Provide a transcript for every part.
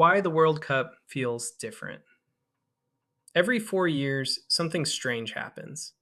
Why the World Cup feels different. Every 4 years, something strange happens.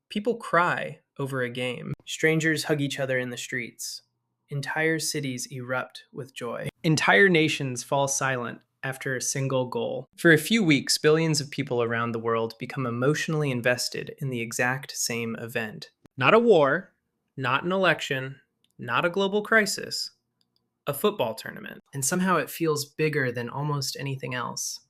People cry over a game. Strangers hug each other in the streets. Entire cities erupt with joy. Entire nations fall silent after a single goal. For a few weeks, billions of people around the world become emotionally invested in the exact same event. Not a war, not an election, not a global crisis, a football tournament. And somehow it feels bigger than almost anything else.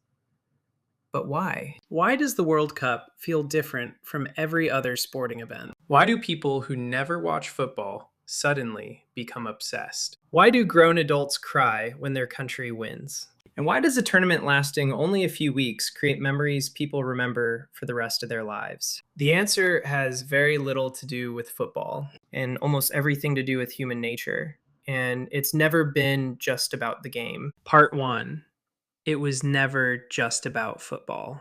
But why? Why does the World Cup feel different from every other sporting event? Why do people who never watch football suddenly become obsessed? Why do grown adults cry when their country wins? And why does a tournament lasting only a few weeks create memories people remember for the rest of their lives? The answer has very little to do with football and almost everything to do with human nature. And it's never been just about the game. Part 1. It was never just about football.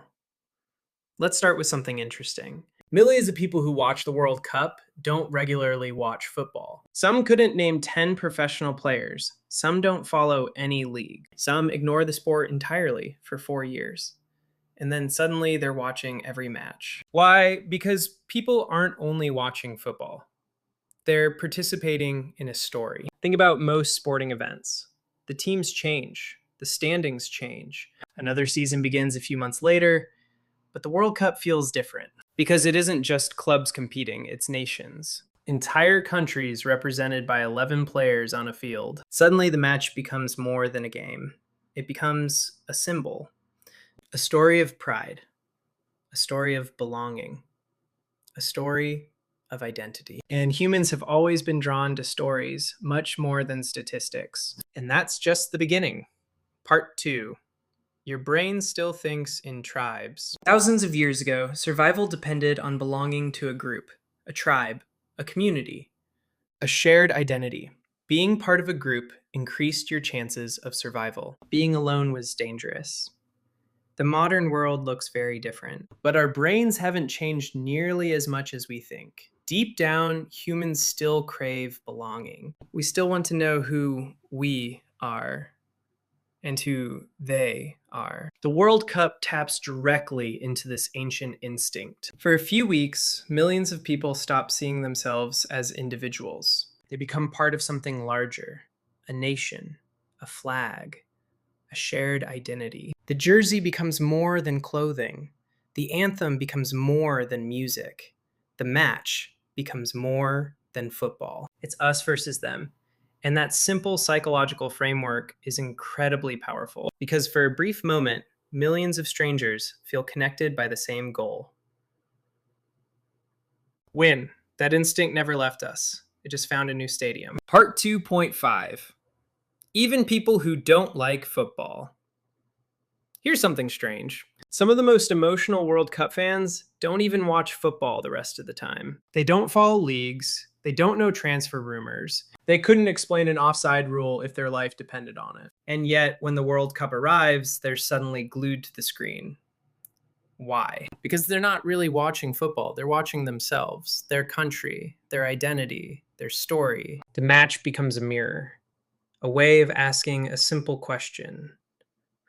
Let's start with something interesting. Millions of people who watch the World Cup don't regularly watch football. Some couldn't name 10 professional players. Some don't follow any league. Some ignore the sport entirely for 4 years. And then suddenly they're watching every match. Why? Because people aren't only watching football. They're participating in a story. Think about most sporting events. The teams change. The standings change. Another season begins a few months later, but the World Cup feels different because it isn't just clubs competing, it's nations. Entire countries represented by 11 players on a field. Suddenly the match becomes more than a game. It becomes a symbol, a story of pride, a story of belonging, a story of identity. And humans have always been drawn to stories much more than statistics. And that's just the beginning. Part 2. Your brain still thinks in tribes. Thousands of years ago, survival depended on belonging to a group, a tribe, a community, a shared identity. Being part of a group increased your chances of survival. Being alone was dangerous. The modern world looks very different, but our brains haven't changed nearly as much as we think. Deep down, humans still crave belonging. We still want to know who we are and who they are. The World Cup taps directly into this ancient instinct. For a few weeks, millions of people stop seeing themselves as individuals. They become part of something larger, a nation, a flag, a shared identity. The jersey becomes more than clothing. The anthem becomes more than music. The match becomes more than football. It's us versus them. And that simple psychological framework is incredibly powerful because for a brief moment, millions of strangers feel connected by the same goal. Win. That instinct never left us. It just found a new stadium. Part 2.5. Even people who don't like football. Here's something strange. Some of the most emotional World Cup fans don't even watch football the rest of the time. They don't follow leagues. They don't know transfer rumors. They couldn't explain an offside rule if their life depended on it. And yet, when the World Cup arrives, they're suddenly glued to the screen. Why? Because they're not really watching football. They're watching themselves, their country, their identity, their story. The match becomes a mirror, a way of asking a simple question.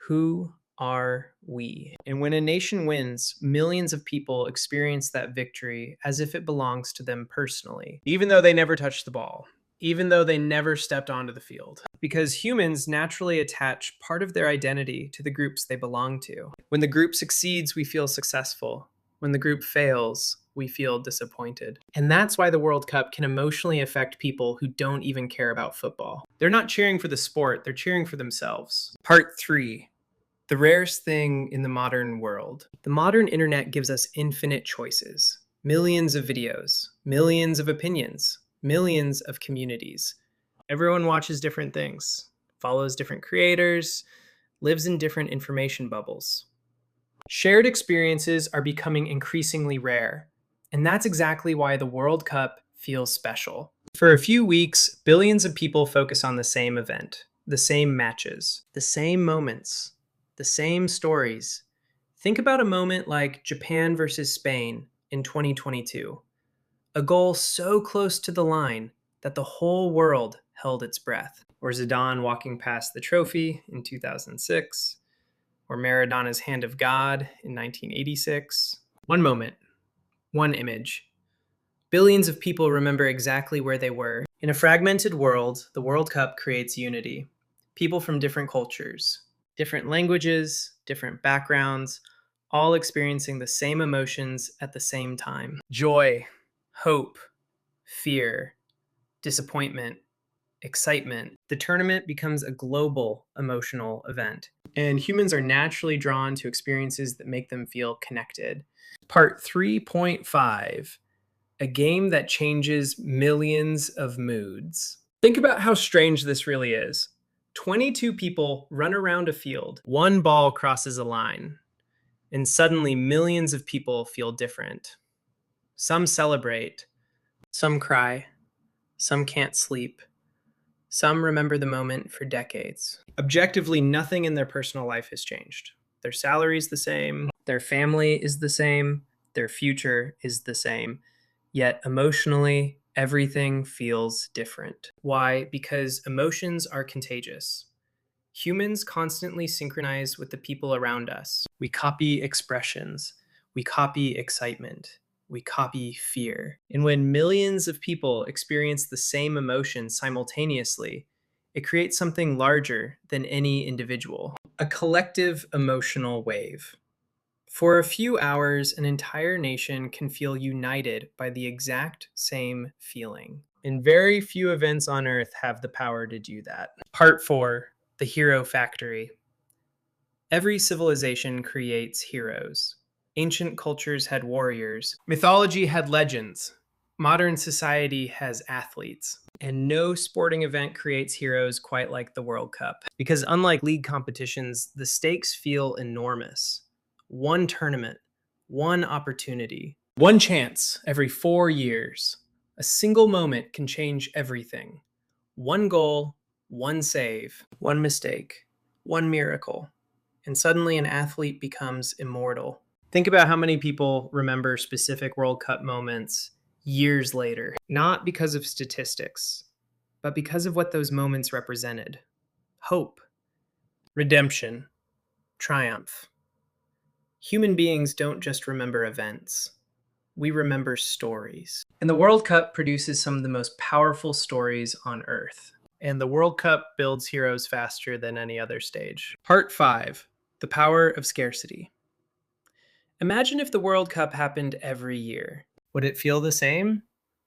Who are we? And when a nation wins, millions of people experience that victory as if it belongs to them personally, even though they never touched the ball, even though they never stepped onto the field. Because humans naturally attach part of their identity to the groups they belong to. When the group succeeds, we feel successful. When the group fails, we feel disappointed. And that's why the World Cup can emotionally affect people who don't even care about football. They're not cheering for the sport, they're cheering for themselves. Part 3. The rarest thing in the modern world. The modern internet gives us infinite choices. Millions of videos, millions of opinions, millions of communities. Everyone watches different things, follows different creators, lives in different information bubbles. Shared experiences are becoming increasingly rare, and that's exactly why the World Cup feels special. For a few weeks, billions of people focus on the same event, the same matches, the same moments, the same stories. Think about a moment like Japan versus Spain in 2022. A goal so close to the line that the whole world held its breath. or Zidane walking past the trophy in 2006, or Maradona's Hand of God in 1986. One moment, one image. Billions of people remember exactly where they were. In a fragmented world, the World Cup creates unity. People from different cultures, different languages, different backgrounds, all experiencing the same emotions at the same time. Joy, hope, fear, disappointment, excitement. The tournament becomes a global emotional event, and humans are naturally drawn to experiences that make them feel connected. Part 3.5, a game that changes millions of moods. Think about how strange this really is. 22 people run around a field, one ball crosses a line, and suddenly millions of people feel different. Some celebrate, some cry, some can't sleep. Some remember the moment for decades. Objectively, nothing in their personal life has changed. Their salary is the same, their family is the same, their future is the same. Yet emotionally, everything feels different. Why? Because emotions are contagious. Humans constantly synchronize with the people around us. We copy expressions. We copy excitement. We copy fear. And when millions of people experience the same emotion simultaneously, it creates something larger than any individual, a collective emotional wave. For a few hours, an entire nation can feel united by the exact same feeling. And very few events on Earth have the power to do that. Part 4, the Hero Factory. Every civilization creates heroes. Ancient cultures had warriors. Mythology had legends. Modern society has athletes. And no sporting event creates heroes quite like the World Cup. Because unlike league competitions, the stakes feel enormous. One tournament, one opportunity, one chance every 4 years. A single moment can change everything. One goal, one save, one mistake, one miracle. And suddenly an athlete becomes immortal. Think about how many people remember specific World Cup moments years later, not because of statistics, but because of what those moments represented. Hope, redemption, triumph. Human beings don't just remember events. We remember stories. And the World Cup produces some of the most powerful stories on Earth. And the World Cup builds heroes faster than any other stage. Part 5, the power of scarcity. Imagine if the World Cup happened every year. Would it feel the same?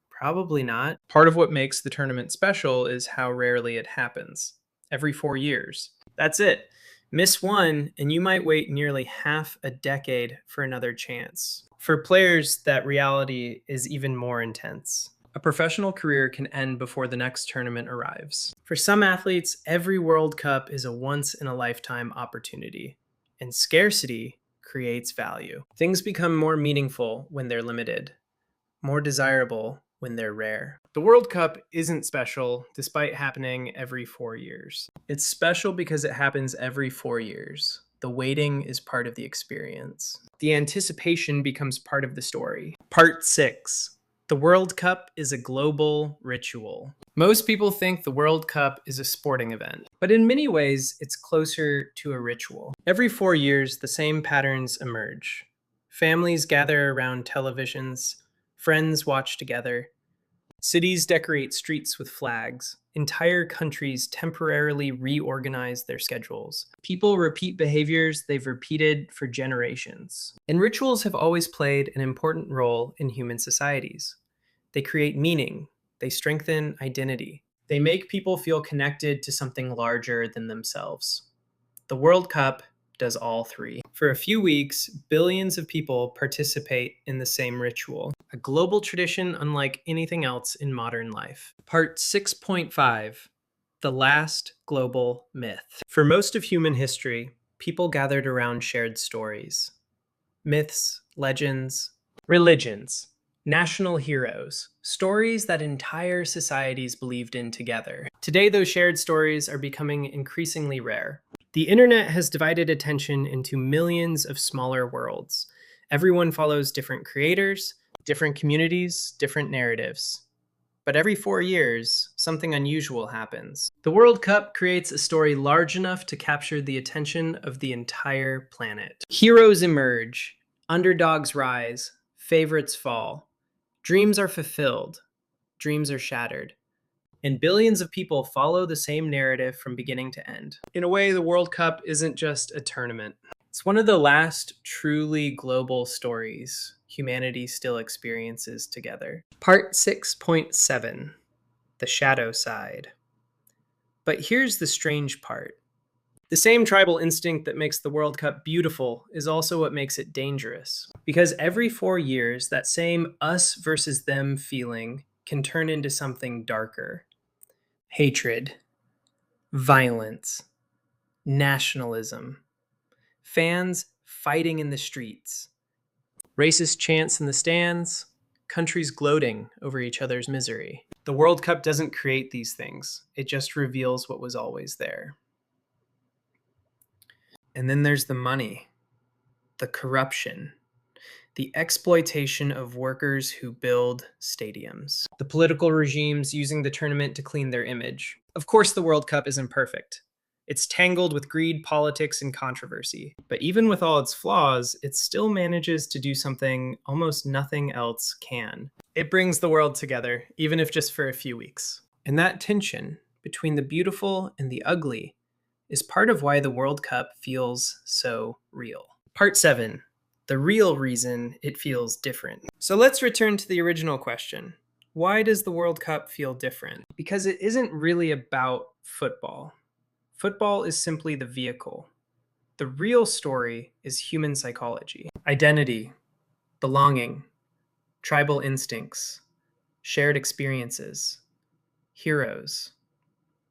Probably not. Part of what makes the tournament special is how rarely it happens. Every 4 years. That's it. Miss one, and you might wait nearly half a decade for another chance. For players, that reality is even more intense. A professional career can end before the next tournament arrives. For some athletes, every World Cup is a once-in-a-lifetime opportunity. And scarcity creates value. Things become more meaningful when they're limited, more desirable when they're rare. The World Cup isn't special despite happening every 4 years. It's special because it happens every 4 years. The waiting is part of the experience. The anticipation becomes part of the story. Part 6. The World Cup is a global ritual. Most people think the World Cup is a sporting event, but in many ways, it's closer to a ritual. Every 4 years, the same patterns emerge. Families gather around televisions, friends watch together. Cities decorate streets with flags. Entire countries temporarily reorganize their schedules. People repeat behaviors they've repeated for generations. And rituals have always played an important role in human societies. They create meaning. They strengthen identity. They make people feel connected to something larger than themselves. The World Cup does all three. For a few weeks, billions of people participate in the same ritual, a global tradition unlike anything else in modern life. Part 6.5, the last global myth. For most of human history, people gathered around shared stories. Myths, legends, religions, national heroes, stories that entire societies believed in together. Today, those shared stories are becoming increasingly rare. The internet has divided attention into millions of smaller worlds. Everyone follows different creators, different communities, different narratives. But every 4 years, something unusual happens. The World Cup creates a story large enough to capture the attention of the entire planet. Heroes emerge, underdogs rise, favorites fall. Dreams are fulfilled, dreams are shattered. And billions of people follow the same narrative from beginning to end. In a way, the World Cup isn't just a tournament. It's one of the last truly global stories humanity still experiences together. Part 6.7, The Shadow Side. But here's the strange part. The same tribal instinct that makes the World Cup beautiful is also what makes it dangerous. Because every 4 years, that same us versus them feeling can turn into something darker. Hatred, violence, nationalism, fans fighting in the streets, racist chants in the stands, countries gloating over each other's misery. The World Cup doesn't create these things. It just reveals what was always there. And then there's the money, the corruption, the exploitation of workers who build stadiums, the political regimes using the tournament to clean their image. Of course, the World Cup isn't perfect. It's tangled with greed, politics, and controversy. But even with all its flaws, it still manages to do something almost nothing else can. It brings the world together, even if just for a few weeks. And that tension between the beautiful and the ugly is part of why the World Cup feels so real. Part 7. The real reason it feels different. So let's return to the original question. Why does the World Cup feel different? Because it isn't really about football. Football is simply the vehicle. The real story is human psychology. Identity, belonging, tribal instincts, shared experiences, heroes,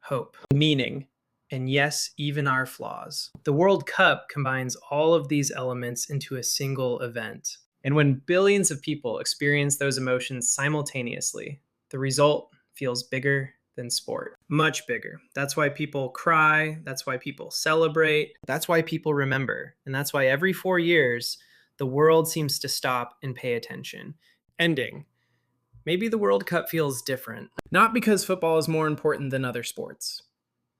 hope, meaning, and yes, even our flaws. The World Cup combines all of these elements into a single event. And when billions of people experience those emotions simultaneously, the result feels bigger than sport. Much bigger. That's why people cry. That's why people celebrate. That's why people remember. And that's why every 4 years, the world seems to stop and pay attention. Ending. Maybe the World Cup feels different. Not because football is more important than other sports.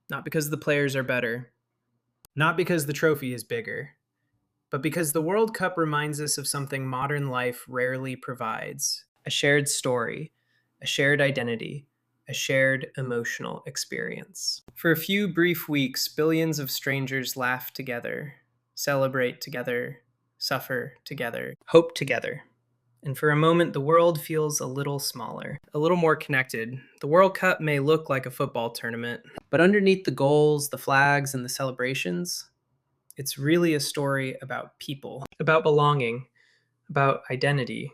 Not because the players are better. Not because the trophy is bigger. But because the World Cup reminds us of something modern life rarely provides. A shared story. A shared identity. A shared emotional experience. For a few brief weeks, billions of strangers laugh together, celebrate together, suffer together, hope together. And for a moment, the world feels a little smaller, a little more connected. The World Cup may look like a football tournament, but underneath the goals, the flags, and the celebrations, it's really a story about people, about belonging, about identity,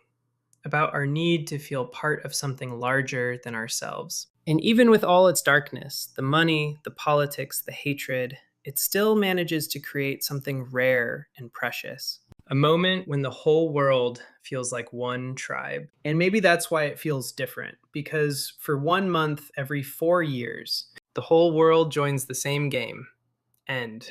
about our need to feel part of something larger than ourselves. And even with all its darkness, the money, the politics, the hatred, it still manages to create something rare and precious. A moment when the whole world feels like one tribe. And maybe that's why it feels different, because for 1 month every 4 years, the whole world joins the same game. End.